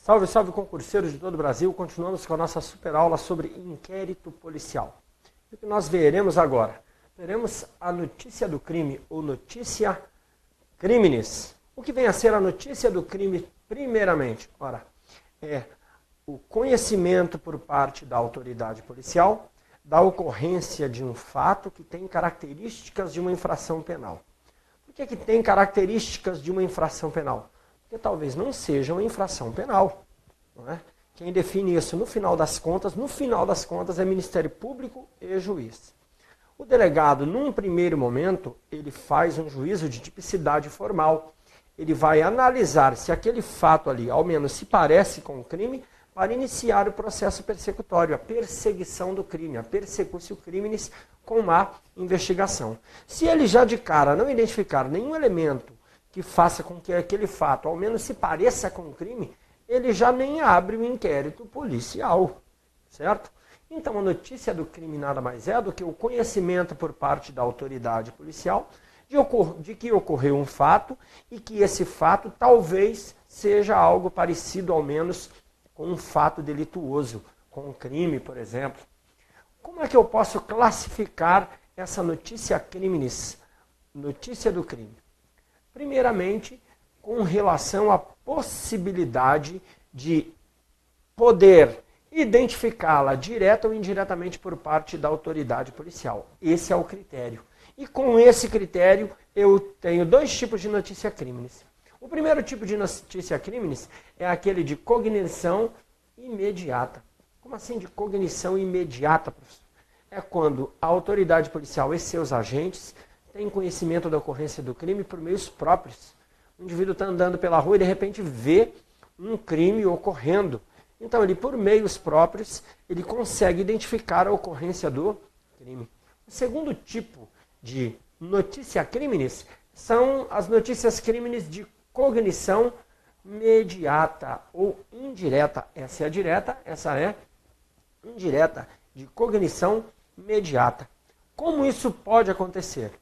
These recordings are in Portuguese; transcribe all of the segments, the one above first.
Salve, salve concurseiros de todo o Brasil, continuamos com a nossa super aula sobre inquérito policial. O que nós veremos agora? Veremos a notícia do crime, ou notícia criminis. O que vem a ser a notícia do crime primeiramente? Ora, é o conhecimento por parte da autoridade policial da ocorrência de um fato que tem características de uma infração penal. Por que tem características de uma infração penal? Porque talvez não seja uma infração penal. Não é? Quem define isso no final das contas é Ministério Público e juiz. O delegado, num primeiro momento, ele faz um juízo de tipicidade formal. Ele vai analisar se aquele fato ali, ao menos se parece com o crime, para iniciar o processo persecutório, a perseguição do crime, a persecutio criminis com a investigação. Se ele já de cara não identificar nenhum elemento que faça com que aquele fato, ao menos se pareça com o crime, ele já nem abre o inquérito policial, certo? Então a notícia do crime nada mais é do que o conhecimento por parte da autoridade policial de que ocorreu um fato e que esse fato talvez seja algo parecido, ao menos, com um fato delituoso, com um crime, por exemplo. Como é que eu posso classificar essa notícia criminis, notícia do crime? Primeiramente, com relação à possibilidade de poder identificá-la direta ou indiretamente por parte da autoridade policial. Esse é o critério. E com esse critério, eu tenho dois tipos de notícia criminis. O primeiro tipo de notícia criminis é aquele de cognição imediata. Como assim de cognição imediata, professor? É quando a autoridade policial e seus agentes têm conhecimento da ocorrência do crime por meios próprios. O indivíduo está andando pela rua e de repente vê um crime ocorrendo. Então, ele, por meios próprios, ele consegue identificar a ocorrência do crime. O segundo tipo de notícia criminis são as notícias criminis de cognição mediata ou indireta. Essa é a direta, essa é indireta, de cognição mediata. Como isso pode acontecer?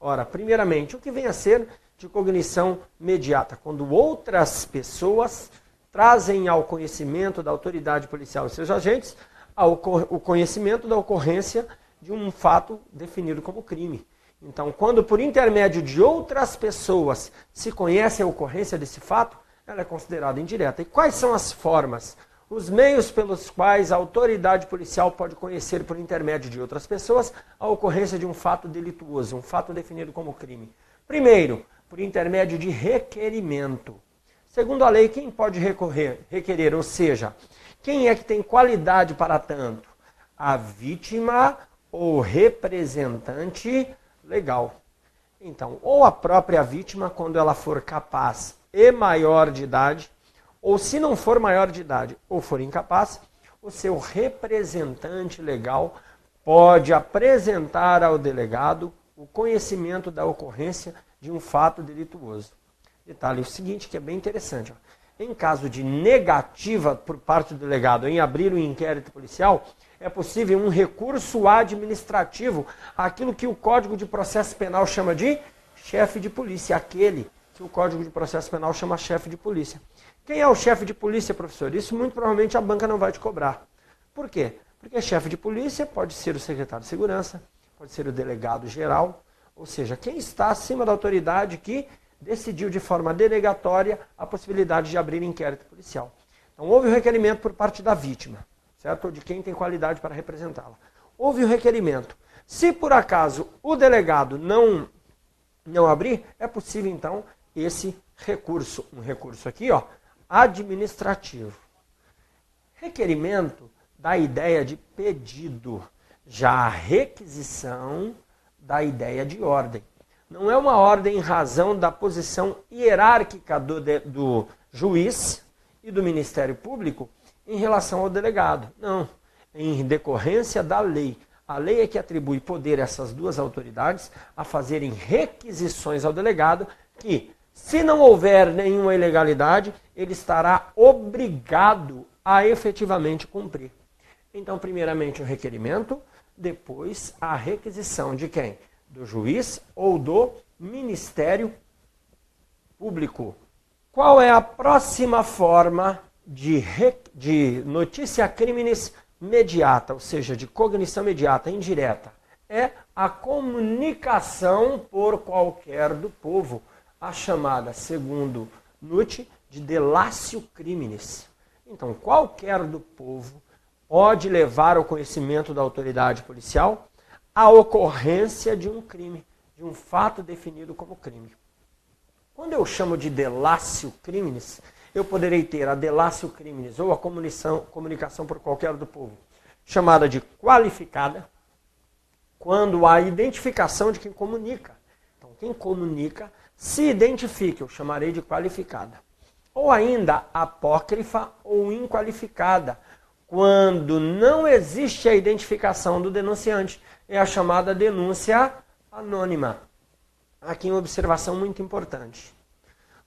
Ora, primeiramente, o que vem a ser de cognição mediata? Quando outras pessoas trazem ao conhecimento da autoridade policial e seus agentes o conhecimento da ocorrência de um fato definido como crime. Então, quando por intermédio de outras pessoas se conhece a ocorrência desse fato, ela é considerada indireta. E quais são as formas? Os meios pelos quais a autoridade policial pode conhecer por intermédio de outras pessoas a ocorrência de um fato delituoso, um fato definido como crime. Primeiro, por intermédio de requerimento. Segundo a lei, quem pode requerer, ou seja, quem é que tem qualidade para tanto? A vítima ou representante legal. Então, ou a própria vítima, quando ela for capaz e maior de idade, ou se não for maior de idade ou for incapaz, o seu representante legal pode apresentar ao delegado o conhecimento da ocorrência de um fato delituoso. Detalhe o seguinte, que é bem interessante. Ó. Em caso de negativa por parte do delegado em abrir um inquérito policial, é possível um recurso administrativo, aquilo que o Código de Processo Penal chama de chefe de polícia, aquele que o Código de Processo Penal chama chefe de polícia. Quem é o chefe de polícia, professor? Isso muito provavelmente a banca não vai te cobrar. Por quê? Porque chefe de polícia pode ser o secretário de segurança, pode ser o delegado geral, ou seja, quem está acima da autoridade que decidiu de forma delegatória a possibilidade de abrir inquérito policial. Então, houve o requerimento por parte da vítima, certo? Ou de quem tem qualidade para representá-la. Houve o requerimento. Se por acaso o delegado não abrir, é possível então esse recurso. Um recurso aqui, ó, administrativo. Requerimento dá a ideia de pedido. Já a requisição dá a ideia de ordem. Não é uma ordem em razão da posição hierárquica do juiz e do Ministério Público em relação ao delegado. Não, em decorrência da lei. A lei é que atribui poder a essas duas autoridades a fazerem requisições ao delegado que, se não houver nenhuma ilegalidade, ele estará obrigado a efetivamente cumprir. Então, primeiramente o requerimento, depois a requisição de quem? Do juiz ou do Ministério Público. Qual é a próxima forma de notícia criminis mediata, ou seja, de cognição imediata, indireta, é a comunicação por qualquer do povo, a chamada, segundo Nutt, de delatio criminis. Então, qualquer do povo pode levar ao conhecimento da autoridade policial a ocorrência de um crime, de um fato definido como crime. Quando eu chamo de delatio criminis, eu poderei ter a delatio criminis ou a comunicação por qualquer do povo, chamada de qualificada, quando há identificação de quem comunica. Então, quem comunica se identifica, eu chamarei de qualificada. Ou ainda apócrifa ou inqualificada, quando não existe a identificação do denunciante, é a chamada denúncia anônima. Aqui uma observação muito importante.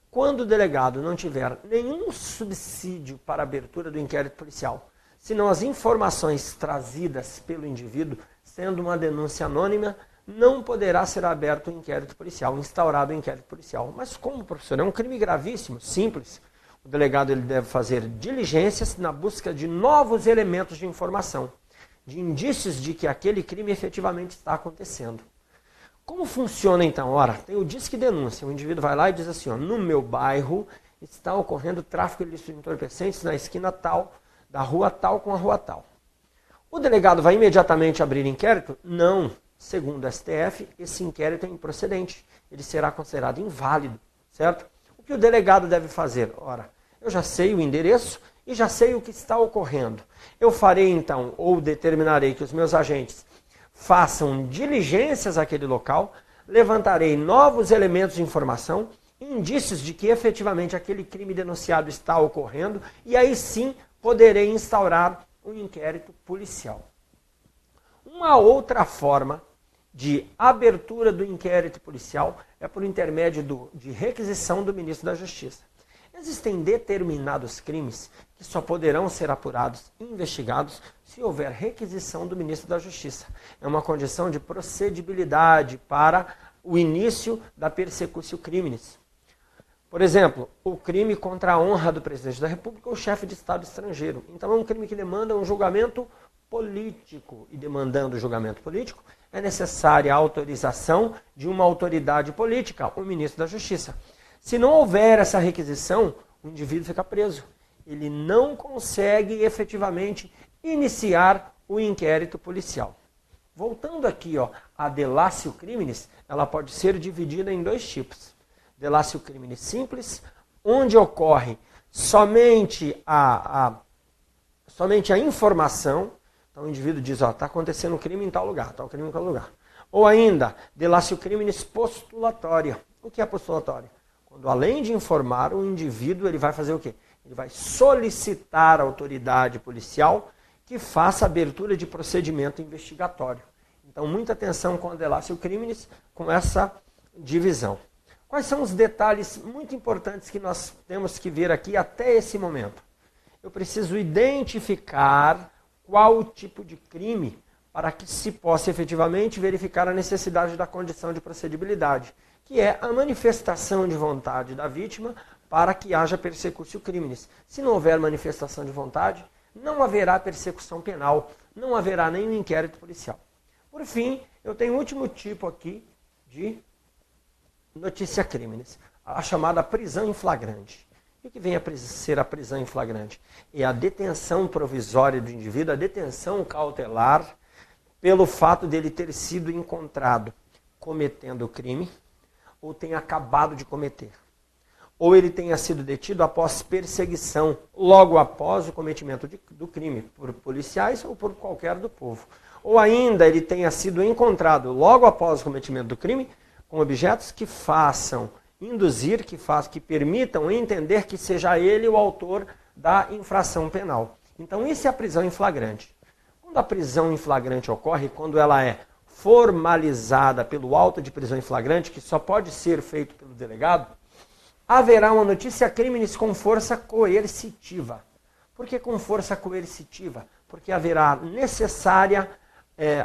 Quando o delegado não tiver nenhum subsídio para a abertura do inquérito policial, senão as informações trazidas pelo indivíduo, sendo uma denúncia anônima, não poderá ser aberto o inquérito policial, instaurado o inquérito policial. Mas como, professor, é um crime gravíssimo, simples, o delegado ele deve fazer diligências na busca de novos elementos de informação, de indícios de que aquele crime efetivamente está acontecendo. Como funciona então? Ora, tem o disque denúncia, o indivíduo vai lá e diz assim, ó, no meu bairro está ocorrendo tráfico ilícito de entorpecentes na esquina tal, da rua tal com a rua tal. O delegado vai imediatamente abrir inquérito? Não. Segundo o STF, esse inquérito é improcedente. Ele será considerado inválido, certo? O que o delegado deve fazer? Ora, eu já sei o endereço e já sei o que está ocorrendo. Eu farei então, ou determinarei que os meus agentes façam diligências àquele local, levantarei novos elementos de informação, indícios de que efetivamente aquele crime denunciado está ocorrendo, e aí sim poderei instaurar um inquérito policial. Uma outra forma de abertura do inquérito policial é por intermédio de requisição do ministro da Justiça. Existem determinados crimes que só poderão ser apurados e investigados se houver requisição do ministro da Justiça. É uma condição de procedibilidade para o início da persecutio criminis. Por exemplo, o crime contra a honra do presidente da República ou chefe de Estado estrangeiro. Então é um crime que demanda um julgamento político. E demandando julgamento político, é necessária a autorização de uma autoridade política, o ministro da Justiça. Se não houver essa requisição, o indivíduo fica preso. Ele não consegue efetivamente iniciar o inquérito policial. Voltando aqui, ó, a delatio criminis, ela pode ser dividida em dois tipos. Delatio criminis simples, onde ocorre somente a informação. Então o indivíduo diz, ó, está acontecendo um crime em tal lugar, tal crime em tal lugar. Ou ainda, delatio criminis postulatória. O que é postulatória? Quando além de informar, o indivíduo ele vai fazer o quê? Ele vai solicitar à autoridade policial que faça abertura de procedimento investigatório. Então, muita atenção com a delatio criminis, com essa divisão. Quais são os detalhes muito importantes que nós temos que ver aqui até esse momento? Eu preciso identificar qual o tipo de crime para que se possa efetivamente verificar a necessidade da condição de procedibilidade, que é a manifestação de vontade da vítima para que haja persecutio criminis. Se não houver manifestação de vontade, não haverá persecução penal, não haverá nenhum inquérito policial. Por fim, eu tenho um último tipo aqui de notícia criminis, a chamada prisão em flagrante. O que vem a ser a prisão em flagrante? É a detenção provisória do indivíduo, a detenção cautelar, pelo fato dele ter sido encontrado cometendo o crime, ou tenha acabado de cometer. Ou ele tenha sido detido após perseguição, logo após o cometimento do crime, por policiais ou por qualquer do povo. Ou ainda ele tenha sido encontrado logo após o cometimento do crime, com objetos que façam induzir, que permitam entender que seja ele o autor da infração penal. Então isso é a prisão em flagrante. Quando a prisão em flagrante ocorre, quando ela é formalizada pelo auto de prisão em flagrante, que só pode ser feito pelo delegado, haverá uma notícia criminis com força coercitiva. Por que com força coercitiva? Porque haverá necessária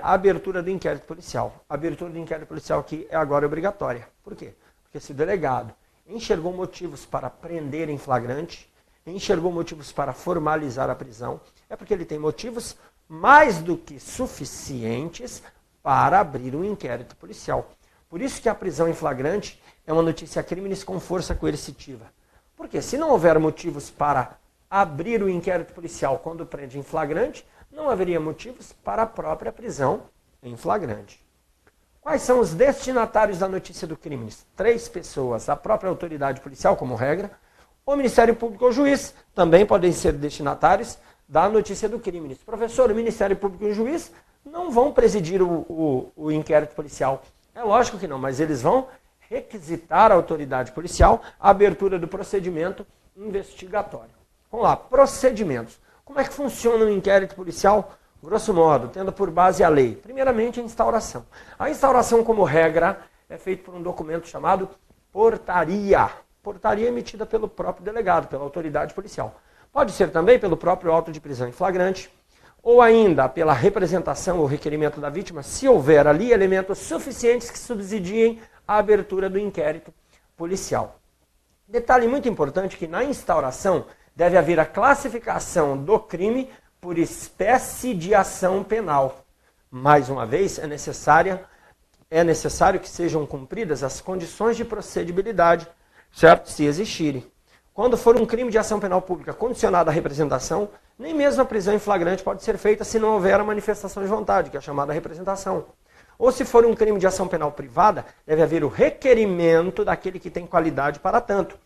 abertura do inquérito policial. A abertura do inquérito policial aqui é agora obrigatória. Por quê? Porque se o delegado enxergou motivos para prender em flagrante, enxergou motivos para formalizar a prisão, é porque ele tem motivos mais do que suficientes para abrir um inquérito policial. Por isso que a prisão em flagrante é uma notícia crimes com força coercitiva. Porque se não houver motivos para abrir o inquérito policial quando prende em flagrante, não haveria motivos para a própria prisão em flagrante. Quais são os destinatários da notícia do crime? 3 pessoas, a própria autoridade policial, como regra, o Ministério Público ou o juiz também podem ser destinatários da notícia do crime. Professor, o Ministério Público e o juiz não vão presidir o inquérito policial. É lógico que não, mas eles vão requisitar à autoridade policial a abertura do procedimento investigatório. Vamos lá, procedimentos. Como é que funciona o inquérito policial? Grosso modo, tendo por base a lei. Primeiramente, a instauração. A instauração, como regra, é feita por um documento chamado portaria. Portaria emitida pelo próprio delegado, pela autoridade policial. Pode ser também pelo próprio auto de prisão em flagrante, ou ainda pela representação ou requerimento da vítima, se houver ali elementos suficientes que subsidiem a abertura do inquérito policial. Detalhe muito importante que na instauração deve haver a classificação do crime por espécie de ação penal. Mais uma vez, é necessário que sejam cumpridas as condições de procedibilidade, certo? Se existirem. Quando for um crime de ação penal pública condicionado à representação, nem mesmo a prisão em flagrante pode ser feita se não houver a manifestação de vontade, que é a chamada representação. Ou se for um crime de ação penal privada, deve haver o requerimento daquele que tem qualidade para tanto.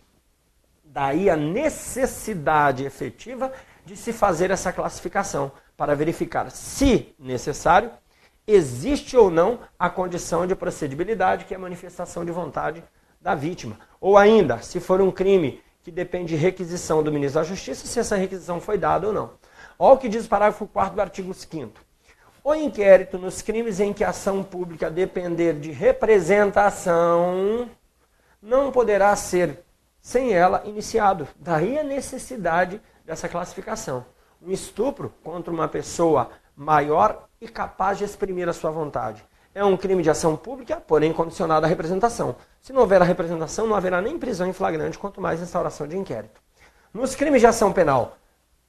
Daí a necessidade efetiva de se fazer essa classificação, para verificar se necessário, existe ou não a condição de procedibilidade, que é a manifestação de vontade da vítima. Ou ainda, se for um crime que depende de requisição do ministro da Justiça, se essa requisição foi dada ou não. Olha o que diz o parágrafo 4º do artigo 5º. O inquérito nos crimes em que a ação pública depender de representação não poderá ser, sem ela, iniciado. Daí a necessidade dessa classificação. Um estupro contra uma pessoa maior e capaz de exprimir a sua vontade. É um crime de ação pública, porém condicionado à representação. Se não houver a representação, não haverá nem prisão em flagrante, quanto mais instauração de inquérito. Nos crimes de ação penal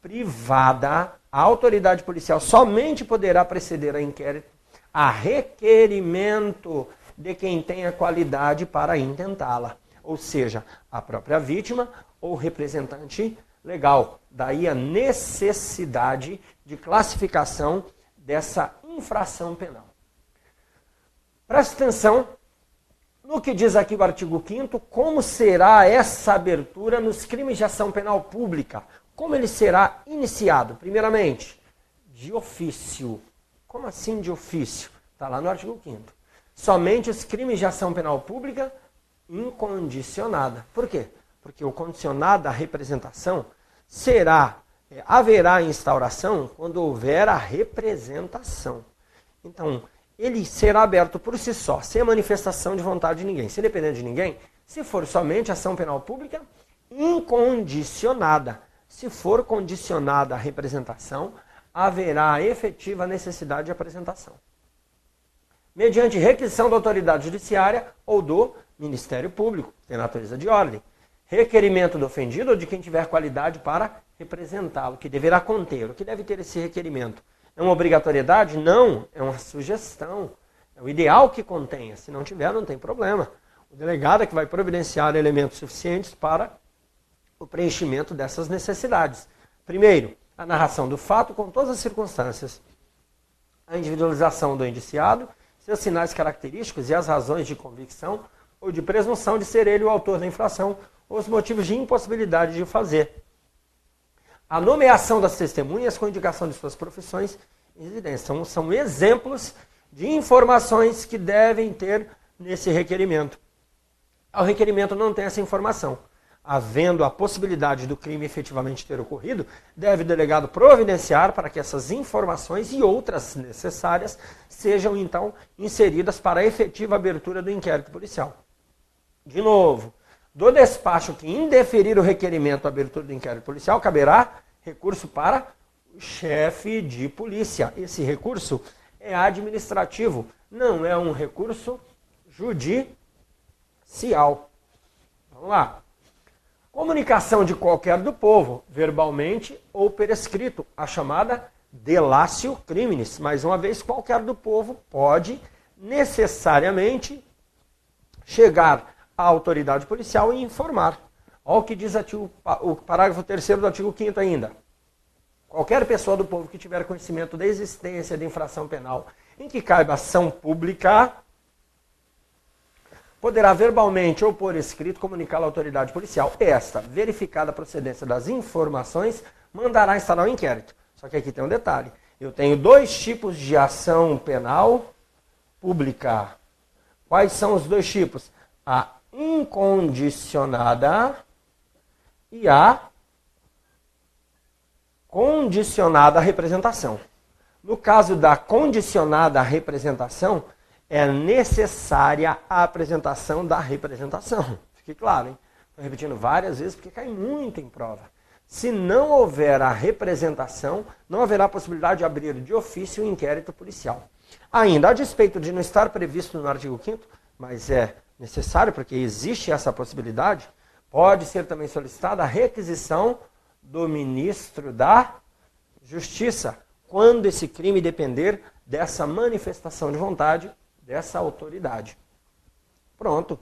privada, a autoridade policial somente poderá preceder a inquérito a requerimento de quem tenha qualidade para intentá-la, ou seja, a própria vítima ou representante legal. Daí a necessidade de classificação dessa infração penal. Preste atenção no que diz aqui o artigo 5º, como será essa abertura nos crimes de ação penal pública. Como ele será iniciado? Primeiramente, de ofício. Como assim de ofício? Está lá no artigo 5º. Somente os crimes de ação penal pública incondicionada. Por quê? Porque o condicionado à representação haverá instauração quando houver a representação. Então, ele será aberto por si só, sem a manifestação de vontade de ninguém, sem depender de ninguém, se for somente ação penal pública incondicionada. Se for condicionada à representação, haverá a efetiva necessidade de apresentação. Mediante requisição da autoridade judiciária ou do Ministério Público, tem natureza de ordem. Requerimento do ofendido ou de quem tiver qualidade para representá-lo, que deverá conter. O que deve ter esse requerimento? É uma obrigatoriedade? Não, é uma sugestão. É o ideal que contenha. Se não tiver, não tem problema. O delegado é que vai providenciar elementos suficientes para o preenchimento dessas necessidades. Primeiro, a narração do fato com todas as circunstâncias. A individualização do indiciado, seus sinais característicos e as razões de convicção ou de presunção de ser ele o autor da infração ou os motivos de impossibilidade de o fazer. A nomeação das testemunhas com indicação de suas profissões e residência. São exemplos de informações que devem ter nesse requerimento. O requerimento não tem essa informação. Havendo a possibilidade do crime efetivamente ter ocorrido, deve o delegado providenciar para que essas informações e outras necessárias sejam, então, inseridas para a efetiva abertura do inquérito policial. De novo, do despacho que indeferir o requerimento à abertura do inquérito policial, caberá recurso para o chefe de polícia. Esse recurso é administrativo, não é um recurso judicial. Vamos lá. Comunicação de qualquer do povo, verbalmente ou por escrito, a chamada delatio criminis. Mais uma vez, qualquer do povo pode necessariamente chegar à autoridade policial e informar. Olha o que diz o parágrafo 3º do artigo 5º ainda. Qualquer pessoa do povo que tiver conhecimento da existência de infração penal em que caiba ação pública, poderá verbalmente ou por escrito comunicar à autoridade policial. Esta, verificada a procedência das informações, mandará instalar um inquérito. Só que aqui tem um detalhe. Eu tenho 2 tipos de ação penal pública. Quais são os 2 tipos? A incondicionada e a condicionada representação. No caso da condicionada representação, é necessária a apresentação da representação. Fique claro, hein? Estou repetindo várias vezes porque cai muito em prova. Se não houver a representação, não haverá possibilidade de abrir de ofício um inquérito policial. Ainda, a despeito de não estar previsto no artigo 5º, mas é necessário porque existe essa possibilidade, pode ser também solicitada a requisição do ministro da Justiça, quando esse crime depender dessa manifestação de vontade dessa autoridade. Pronto.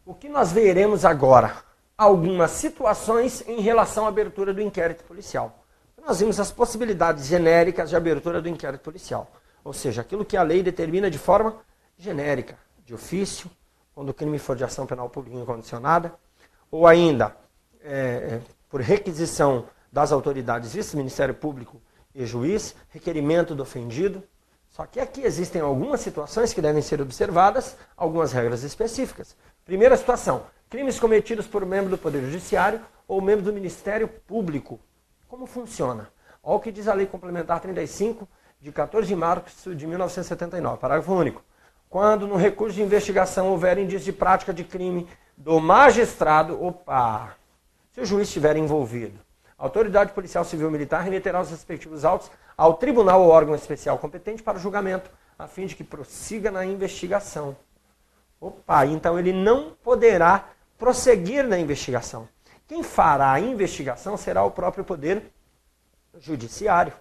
O que nós veremos agora? Algumas situações em relação à abertura do inquérito policial. Nós vimos as possibilidades genéricas de abertura do inquérito policial. Ou seja, aquilo que a lei determina de forma genérica, de ofício, quando o crime for de ação penal pública incondicionada, ou ainda por requisição das autoridades, vice Ministério Público e juiz, requerimento do ofendido. Só que aqui existem algumas situações que devem ser observadas, algumas regras específicas. Primeira situação, crimes cometidos por membro do Poder Judiciário ou membro do Ministério Público. Como funciona? Olha o que diz a Lei Complementar 35, de 14 de março de 1979, parágrafo único. Quando no recurso de investigação houver indício de prática de crime do magistrado, se o juiz estiver envolvido, a autoridade policial civil militar remeterá os respectivos autos ao tribunal ou órgão especial competente para o julgamento, a fim de que prossiga na investigação. Então ele não poderá prosseguir na investigação. Quem fará a investigação será o próprio Poder Judiciário,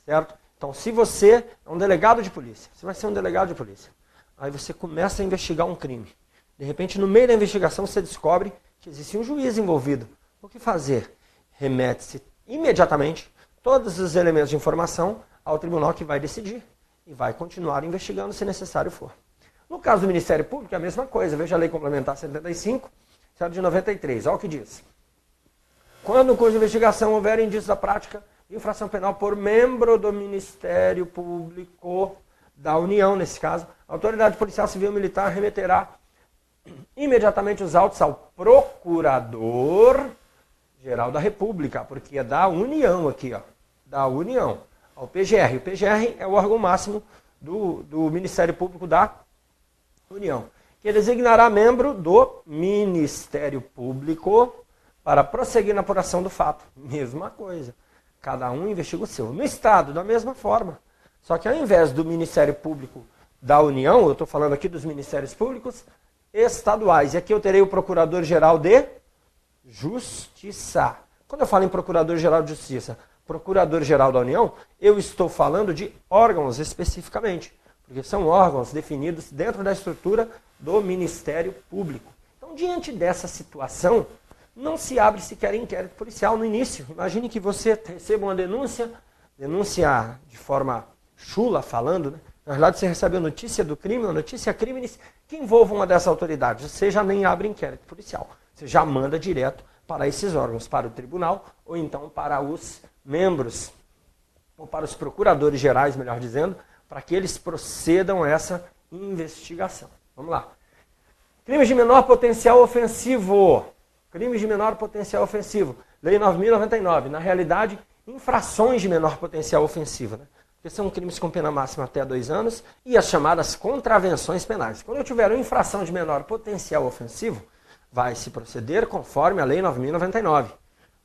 certo? Então, se você é um delegado de polícia, você vai ser um delegado de polícia, aí você começa a investigar um crime. De repente, no meio da investigação, você descobre que existe um juiz envolvido. O que fazer? Remete-se imediatamente todos os elementos de informação ao tribunal que vai decidir e vai continuar investigando se necessário for. No caso do Ministério Público, é a mesma coisa. Veja a Lei Complementar 75, de 93. Olha o que diz. Quando no curso de investigação houver indícios da prática de infração penal por membro do Ministério Público da União, nesse caso, a autoridade policial civil militar remeterá imediatamente os autos ao Procurador-Geral da República, porque é da União aqui, da União, ao PGR. O PGR é o órgão máximo do Ministério Público da União, que designará membro do Ministério Público para prosseguir na apuração do fato. Mesma coisa. Cada um investiga o seu. No Estado, da mesma forma. Só que ao invés do Ministério Público da União, eu estou falando aqui dos Ministérios Públicos estaduais. E aqui eu terei o Procurador-Geral de Justiça. Quando eu falo em Procurador-Geral de Justiça, Procurador-Geral da União, eu estou falando de órgãos especificamente. Porque são órgãos definidos dentro da estrutura do Ministério Público. Então, diante dessa situação, não se abre sequer inquérito policial no início. Imagine que você receba uma denúncia de forma chula, falando, né? Na verdade, você recebe a notícia do crime, a notícia crimes que envolva uma dessas autoridades. Você já nem abre inquérito policial. Você já manda direto para esses órgãos, para o tribunal, ou então para os membros, ou para os procuradores gerais, melhor dizendo, para que eles procedam a essa investigação. Vamos lá. Crimes de menor potencial ofensivo. Crimes de menor potencial ofensivo. Lei 9.099. Na realidade, infrações de menor potencial ofensivo, né? Porque são crimes com pena máxima até 2 anos e as chamadas contravenções penais. Quando eu tiver uma infração de menor potencial ofensivo, vai se proceder conforme a Lei 9.099.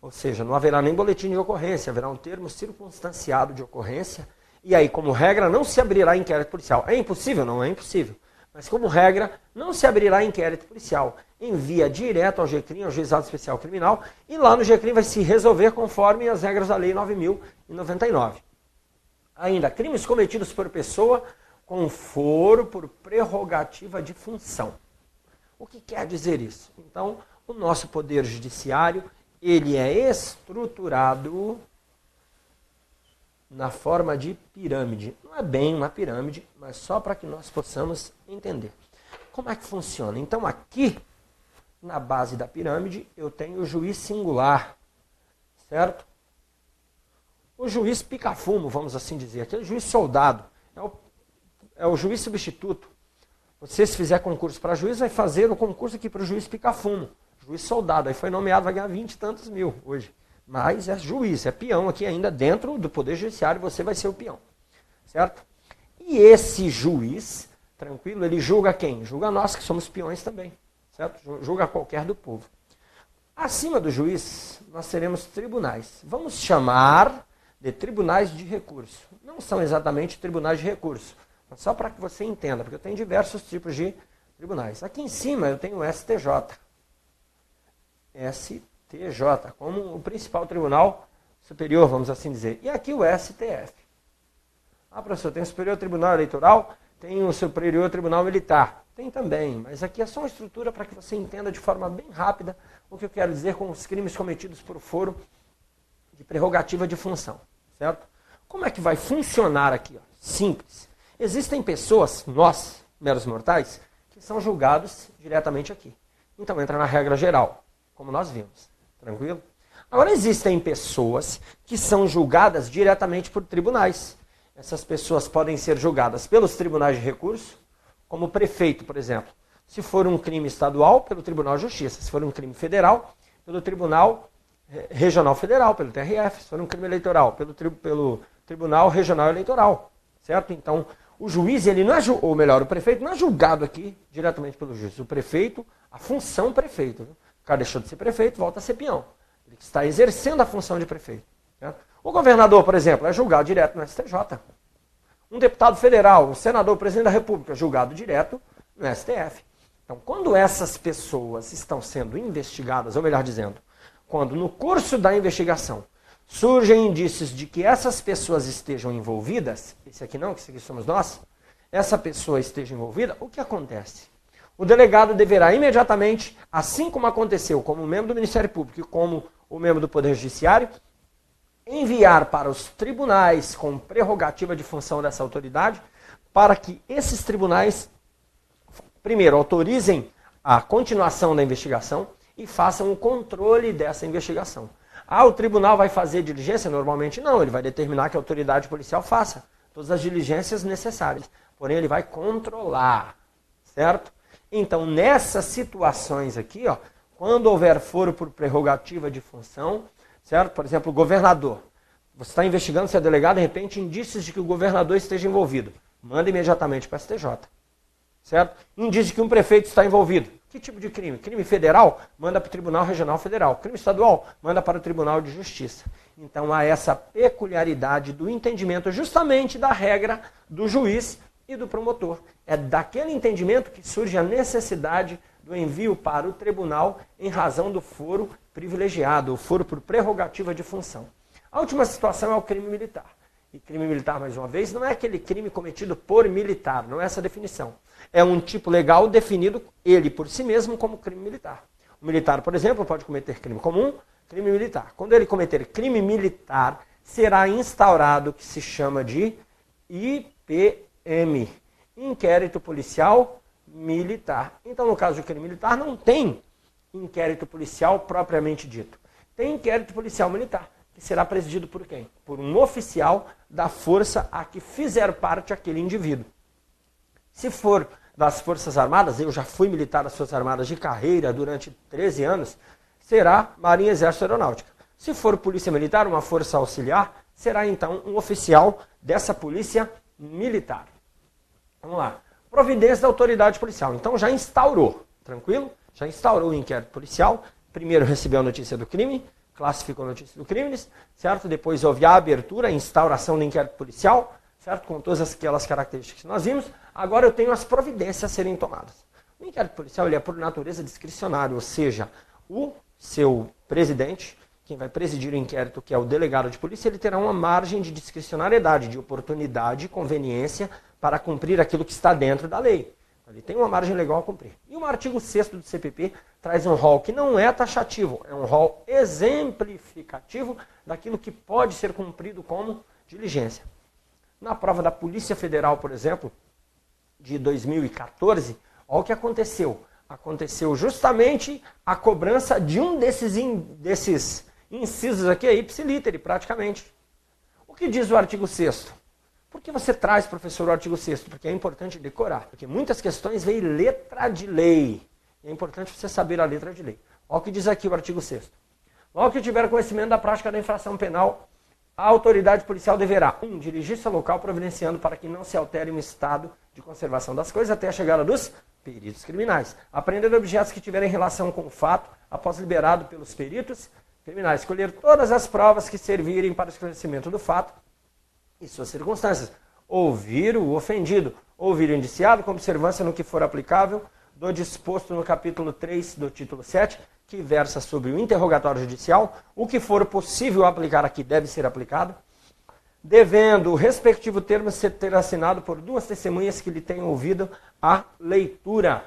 Ou seja, não haverá nem boletim de ocorrência, haverá um termo circunstanciado de ocorrência. E aí, como regra, não se abrirá inquérito policial. É impossível? Não é impossível. Mas, como regra, não se abrirá inquérito policial. Envia direto ao GCRIM, ao Juizado Especial Criminal, e lá no GCRIM vai se resolver conforme as regras da Lei 9.099. Ainda, crimes cometidos por pessoa com foro por prerrogativa de função. O que quer dizer isso? Então, o nosso Poder Judiciário, ele é estruturado na forma de pirâmide. Não é bem uma pirâmide, mas só para que nós possamos entender. Como é que funciona? Então, aqui, na base da pirâmide, eu tenho o juiz singular, certo? O juiz pica-fumo, vamos assim dizer, aquele juiz soldado, é o juiz substituto. Você, se fizer concurso para juiz, vai fazer o concurso aqui para o juiz pica-fumo, juiz soldado, aí foi nomeado, vai ganhar 20 e tantos mil hoje. Mas é juiz, é peão aqui ainda dentro do Poder Judiciário, você vai ser o peão, certo? E esse juiz, tranquilo, ele julga quem? Julga nós que somos peões também, certo? Julga qualquer do povo. Acima do juiz, nós teremos tribunais. Vamos chamar de tribunais de recurso. Não são exatamente tribunais de recurso, mas só para que você entenda, porque eu tenho diversos tipos de tribunais. Aqui em cima eu tenho o STJ. STJ, como o principal tribunal superior, vamos assim dizer. E aqui o STF. Ah, professor, tem o Superior Tribunal Eleitoral, tem o Superior Tribunal Militar. Tem também, mas aqui é só uma estrutura para que você entenda de forma bem rápida o que eu quero dizer com os crimes cometidos por foro de prerrogativa de função, certo? Como é que vai funcionar aqui? Ó? Simples. Existem pessoas, nós, meros mortais, que são julgados diretamente aqui. Então entra na regra geral, como nós vimos. Tranquilo? Agora existem pessoas que são julgadas diretamente por tribunais. Essas pessoas podem ser julgadas pelos tribunais de recurso, como o prefeito, por exemplo. Se for um crime estadual, pelo Tribunal de Justiça. Se for um crime federal, pelo Tribunal Regional Federal, pelo TRF. Se for um crime eleitoral, pelo Tribunal Regional Eleitoral. Certo? Então, o juiz, ele não é, ou melhor, o prefeito não é julgado aqui diretamente pelo juiz. O prefeito, a função prefeito. Viu? O cara deixou de ser prefeito, volta a ser peão. Ele está exercendo a função de prefeito. Certo? O governador, por exemplo, é julgado direto no STJ. Um deputado federal, um senador, presidente da República, é julgado direto no STF. Então, quando essas pessoas estão sendo investigadas, ou melhor dizendo, quando no curso da investigação surgem indícios de que essas pessoas estejam envolvidas, esse aqui não, que esse aqui somos nós, essa pessoa esteja envolvida, o que acontece? O delegado deverá imediatamente, assim como aconteceu como membro do Ministério Público e como o membro do Poder Judiciário, enviar para os tribunais com prerrogativa de função dessa autoridade, para que esses tribunais, primeiro, autorizem a continuação da investigação e façam o controle dessa investigação. Ah, o tribunal vai fazer diligência? Normalmente não, ele vai determinar que a autoridade policial faça todas as diligências necessárias, porém ele vai controlar, certo? Então, nessas situações aqui, ó, quando houver foro por prerrogativa de função, certo? Por exemplo, o governador. Você está investigando, se é delegado, de repente, indícios de que o governador esteja envolvido. Manda imediatamente para o STJ. Certo? Indício de que um prefeito está envolvido. Que tipo de crime? Crime federal? Manda para o Tribunal Regional Federal. Crime estadual? Manda para o Tribunal de Justiça. Então, há essa peculiaridade do entendimento justamente da regra do juiz e do promotor. É daquele entendimento que surge a necessidade do envio para o tribunal em razão do foro privilegiado, o foro por prerrogativa de função. A última situação é o crime militar. E crime militar, mais uma vez, não é aquele crime cometido por militar, não é essa a definição. É um tipo legal definido, ele por si mesmo, como crime militar. O militar, por exemplo, pode cometer crime comum, crime militar. Quando ele cometer crime militar, será instaurado o que se chama de IPM, Inquérito Policial Militar. Então, no caso do crime militar, não tem inquérito policial propriamente dito. Tem inquérito policial militar, que será presidido por quem? Por um oficial da força a que fizer parte aquele indivíduo. Se for das Forças Armadas, eu já fui militar das Forças Armadas de carreira durante 13 anos, será Marinha, Exército e Aeronáutica. Se for Polícia Militar, uma força auxiliar, será então um oficial dessa Polícia Militar. Vamos lá. Providência da autoridade policial. Então já instaurou, tranquilo? Já instaurou o inquérito policial. Primeiro recebeu a notícia do crime, classificou a notícia do crime, certo? Depois houve a abertura, a instauração do inquérito policial, certo? Com todas aquelas características que nós vimos. Agora eu tenho as providências a serem tomadas. O inquérito policial ele é por natureza discricionário, ou seja, o seu presidente, quem vai presidir o inquérito, que é o delegado de polícia, ele terá uma margem de discricionariedade, de oportunidade e conveniência para cumprir aquilo que está dentro da lei. Ele tem uma margem legal a cumprir. E o artigo 6º do CPP traz um rol que não é taxativo, é um rol exemplificativo daquilo que pode ser cumprido como diligência. Na prova da Polícia Federal, por exemplo, de 2014, olha o que aconteceu. Aconteceu justamente a cobrança de um desses incisos aqui, ipsilítere, praticamente. O que diz o artigo 6º? Por que você traz, professor, o artigo 6º? Porque é importante decorar. Porque muitas questões vêm letra de lei. É importante você saber a letra de lei. Olha o que diz aqui o artigo 6º. Logo que tiver conhecimento da prática da infração penal, a autoridade policial deverá, 1. Dirigir-se ao local providenciando para que não se altere o estado de conservação das coisas até a chegada dos peritos criminais. Apreender objetos que tiverem relação com o fato, após liberado pelos peritos criminais. Escolher todas as provas que servirem para o esclarecimento do fato e suas circunstâncias. Ouvir o ofendido. Ouvir o indiciado com observância no que for aplicável do disposto no capítulo 3 do título 7, que versa sobre o interrogatório judicial. O que for possível aplicar aqui deve ser aplicado. Devendo o respectivo termo ser ter assinado por 2 testemunhas que lhe tenham ouvido a leitura.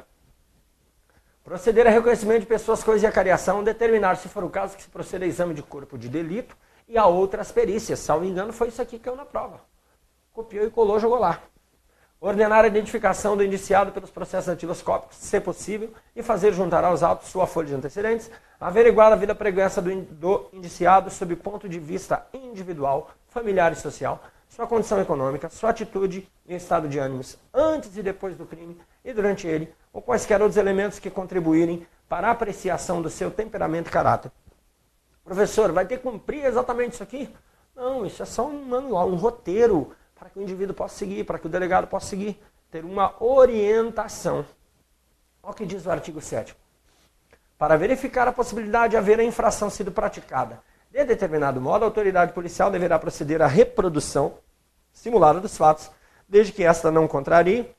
Proceder a reconhecimento de pessoas, coisas e acariação. Determinar, se for o caso, que se proceda a exame de corpo de delito e a outras perícias. Salvo engano, foi isso aqui que caiu na prova. Copiou e colou, jogou lá. Ordenar a identificação do indiciado pelos processos datiloscópicos, se possível, e fazer juntar aos autos sua folha de antecedentes. Averiguar a vida pregressa do indiciado sob o ponto de vista individual, familiar e social, sua condição econômica, sua atitude e estado de ânimos antes e depois do crime e durante ele, ou quaisquer outros elementos que contribuírem para a apreciação do seu temperamento e caráter. Professor, vai ter que cumprir exatamente isso aqui? Não, isso é só um manual, um roteiro para que o indivíduo possa seguir, para que o delegado possa seguir, ter uma orientação. Olha o que diz o artigo 7º. Para verificar a possibilidade de haver a infração sido praticada de determinado modo, a autoridade policial deverá proceder à reprodução simulada dos fatos, desde que esta não contrarie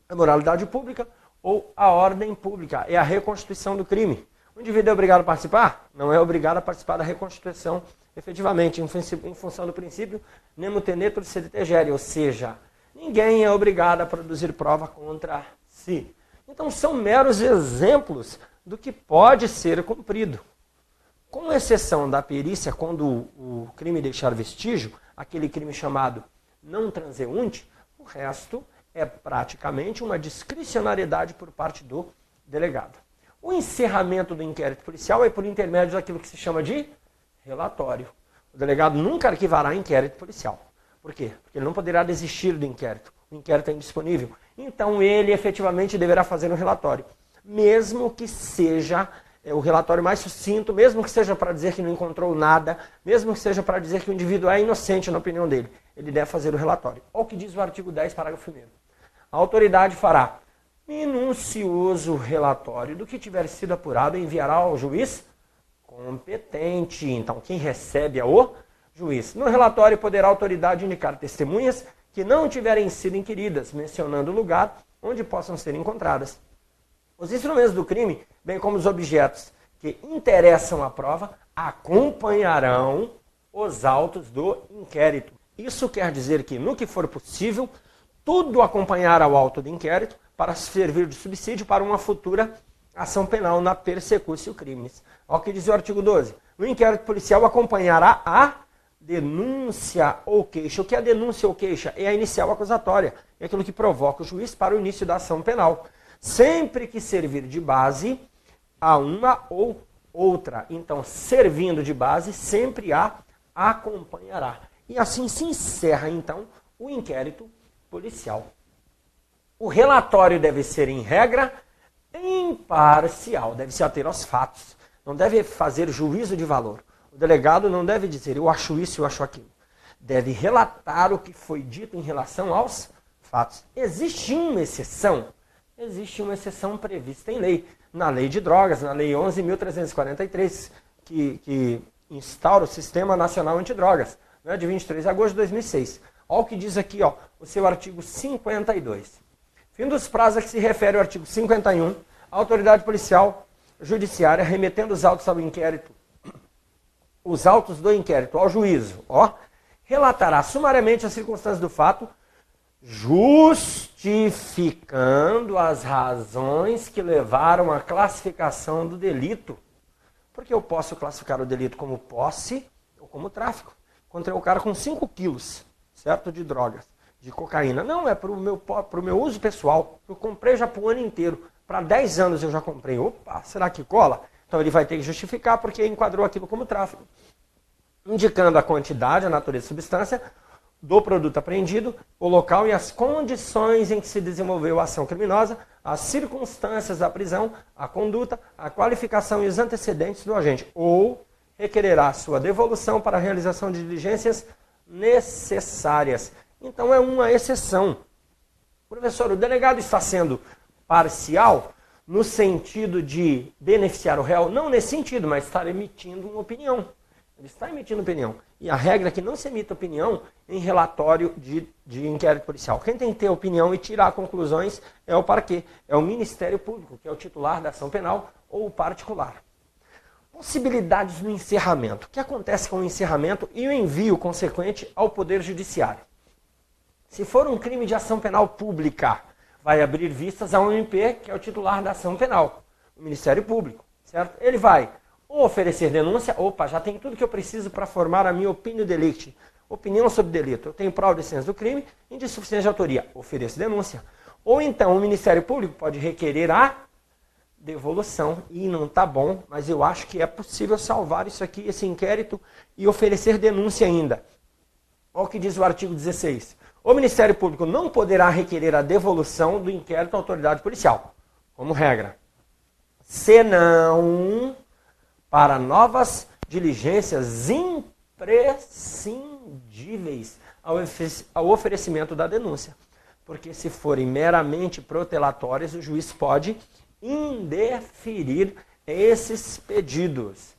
a moralidade pública ou a ordem pública. É a reconstituição do crime. O indivíduo é obrigado a participar? Não é obrigado a participar da reconstituição efetivamente, em função do princípio nemo tenetur sed tegere, ou seja, ninguém é obrigado a produzir prova contra si. Então são meros exemplos do que pode ser cumprido. Com exceção da perícia, quando o crime deixar vestígio, aquele crime chamado não transeunte, o resto é praticamente uma discricionariedade por parte do delegado. O encerramento do inquérito policial é por intermédio daquilo que se chama de relatório. O delegado nunca arquivará inquérito policial. Por quê? Porque ele não poderá desistir do inquérito. O inquérito é indisponível. Então ele efetivamente deverá fazer um relatório. Mesmo que seja o relatório mais sucinto, mesmo que seja para dizer que não encontrou nada, mesmo que seja para dizer que o indivíduo é inocente na opinião dele, ele deve fazer o relatório. Olha o que diz o artigo 10, parágrafo 1º. A autoridade fará minucioso relatório do que tiver sido apurado e enviará ao juiz competente. Então, quem recebe é o juiz. No relatório, poderá a autoridade indicar testemunhas que não tiverem sido inquiridas, mencionando o lugar onde possam ser encontradas. Os instrumentos do crime, bem como os objetos que interessam à prova, acompanharão os autos do inquérito. Isso quer dizer que, no que for possível, tudo acompanhará o auto do inquérito para servir de subsídio para uma futura ação penal na persecução crimes. Olha o que diz o artigo 12. O inquérito policial acompanhará a denúncia ou queixa. O que é a denúncia ou queixa? É a inicial acusatória. É aquilo que provoca o juiz para o início da ação penal. Sempre que servir de base a uma ou outra. Então, servindo de base, sempre a acompanhará. E assim se encerra, então, o inquérito policial. O relatório deve ser, em regra, imparcial, deve se ater aos fatos, não deve fazer juízo de valor. O delegado não deve dizer, eu acho isso, eu acho aquilo. Deve relatar o que foi dito em relação aos fatos. Existe uma exceção prevista em lei, na lei de drogas, na lei 11.343, que instaura o Sistema Nacional Antidrogas, né, de 23 de agosto de 2006. Olha o que diz aqui, ó, o seu artigo 52. Fim dos prazos a que se refere o artigo 51, a autoridade policial judiciária remetendo os autos ao inquérito, os autos do inquérito ao juízo, relatará sumariamente as circunstâncias do fato, justificando as razões que levaram à classificação do delito. Porque eu posso classificar o delito como posse ou como tráfico. Encontrei o cara com 5 quilos, certo, de drogas, de cocaína. Não, é para o meu uso pessoal. Eu comprei já para o ano inteiro. Para 10 anos eu já comprei. Opa, será que cola? Então ele vai ter que justificar porque enquadrou aquilo como tráfico. Indicando a quantidade, a natureza e substância do produto apreendido, o local e as condições em que se desenvolveu a ação criminosa, as circunstâncias da prisão, a conduta, a qualificação e os antecedentes do agente, ou requererá sua devolução para a realização de diligências necessárias. Então é uma exceção. Professor, o delegado está sendo parcial no sentido de beneficiar o réu? Não nesse sentido, mas está emitindo uma opinião. Ele está emitindo opinião. E a regra é que não se emita opinião em relatório de inquérito policial. Quem tem que ter opinião e tirar conclusões é o parquê, é o Ministério Público, que é o titular da ação penal, ou o particular. Possibilidades no encerramento. O que acontece com o encerramento e o envio consequente ao Poder Judiciário? Se for um crime de ação penal pública, vai abrir vistas ao MP, que é o titular da ação penal, o Ministério Público, certo? Ele vai ou oferecer denúncia, opa, já tenho tudo que eu preciso para formar a minha opinião delicti, opinião sobre delito. Eu tenho prova de existência do crime, insuficiência de autoria, ofereço denúncia. Ou então o Ministério Público pode requerer a devolução, e não está bom, mas eu acho que é possível salvar isso aqui, esse inquérito, e oferecer denúncia ainda. Olha o que diz o artigo 16. O Ministério Público não poderá requerer a devolução do inquérito à autoridade policial, como regra, senão para novas diligências imprescindíveis ao oferecimento da denúncia. Porque se forem meramente protelatórias, o juiz pode indeferir esses pedidos.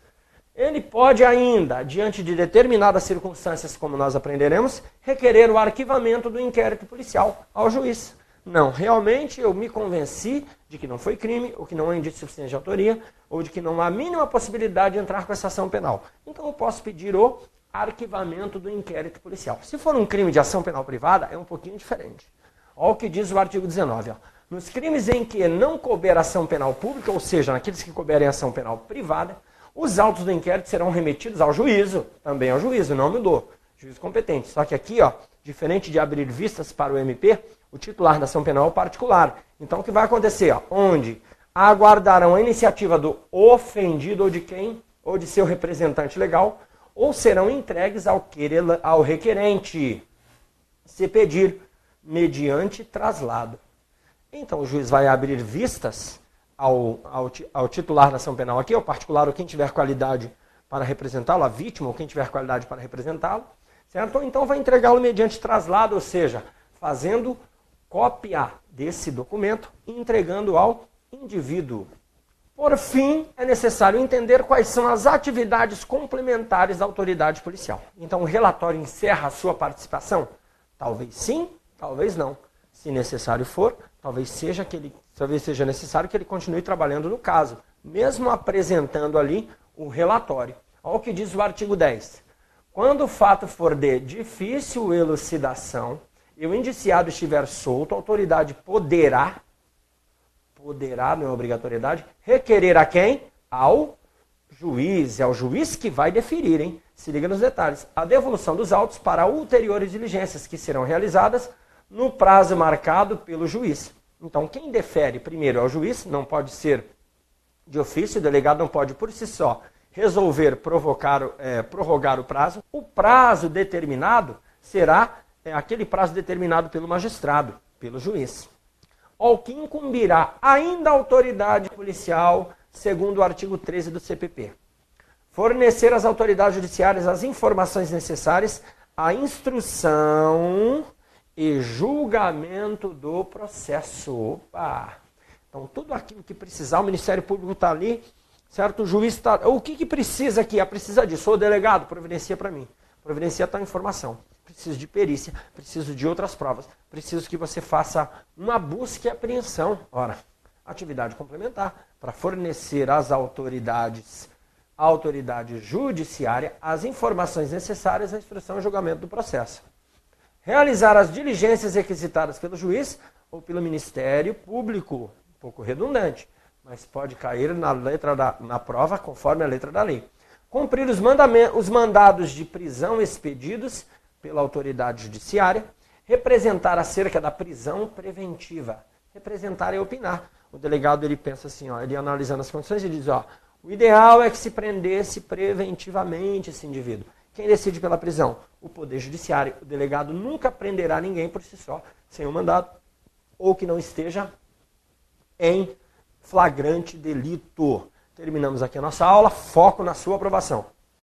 Ele pode ainda, diante de determinadas circunstâncias, como nós aprenderemos, requerer o arquivamento do inquérito policial ao juiz. Não, realmente eu me convenci de que não foi crime, ou que não há indício suficiente de autoria, ou de que não há a mínima possibilidade de entrar com essa ação penal. Então eu posso pedir o arquivamento do inquérito policial. Se for um crime de ação penal privada, é um pouquinho diferente. Olha o que diz o artigo 19. Nos crimes em que não couber ação penal pública, ou seja, naqueles que couberem ação penal privada, os autos do inquérito serão remetidos ao juízo, também ao juízo, não mudou, juízo competente. Só que aqui, diferente de abrir vistas para o MP, o titular da ação penal é o particular. Então o que vai acontecer? Onde aguardarão a iniciativa do ofendido ou de quem, ou de seu representante legal, ou serão entregues ao requerente, se pedir, mediante traslado. Então o juiz vai abrir vistas ao titular da ação penal aqui, ao particular, ou quem tiver qualidade para representá-lo, a vítima, ou quem tiver qualidade para representá-lo, certo? Ou então vai entregá-lo mediante traslado, ou seja, fazendo cópia desse documento e entregando ao indivíduo. Por fim, é necessário entender quais são as atividades complementares da autoridade policial. Então o relatório encerra a sua participação? Talvez sim, talvez não. Se necessário for, talvez seja necessário que ele continue trabalhando no caso, mesmo apresentando ali o relatório. Olha o que diz o artigo 10. Quando o fato for de difícil elucidação e o indiciado estiver solto, a autoridade poderá, não é obrigatoriedade, requerer a quem? Ao juiz. É o juiz que vai deferir, hein? Se liga nos detalhes. A devolução dos autos para ulteriores diligências que serão realizadas no prazo marcado pelo juiz. Então, quem defere primeiro é o juiz, não pode ser de ofício, o delegado não pode por si só resolver prorrogar o prazo. O prazo determinado será aquele prazo determinado pelo magistrado, pelo juiz. Ao que incumbirá ainda a autoridade policial, segundo o artigo 13 do CPP. Fornecer às autoridades judiciárias as informações necessárias à instrução e julgamento do processo. Opa! Então, tudo aquilo que precisar, o Ministério Público está ali, certo? O juiz está... O que precisa aqui? Precisa disso. O delegado, providencia para mim. Providencia tal informação. preciso de perícia, preciso de outras provas, preciso que você faça uma busca e apreensão. Ora, atividade complementar para fornecer às autoridades, à autoridade judiciária, as informações necessárias à instrução e julgamento do processo. Realizar as diligências requisitadas pelo juiz ou pelo Ministério Público, um pouco redundante, mas pode cair na prova conforme a letra da lei. Cumprir os mandados de prisão expedidos pela autoridade judiciária, representar acerca da prisão preventiva. Representar é opinar. O delegado ele pensa assim, ó, ele analisando as condições, ele diz, ó, o ideal é que se prendesse preventivamente esse indivíduo. Quem decide pela prisão? O Poder Judiciário. O delegado nunca prenderá ninguém por si só, sem um mandado, ou que não esteja em flagrante delito. Terminamos aqui a nossa aula. Foco na sua aprovação.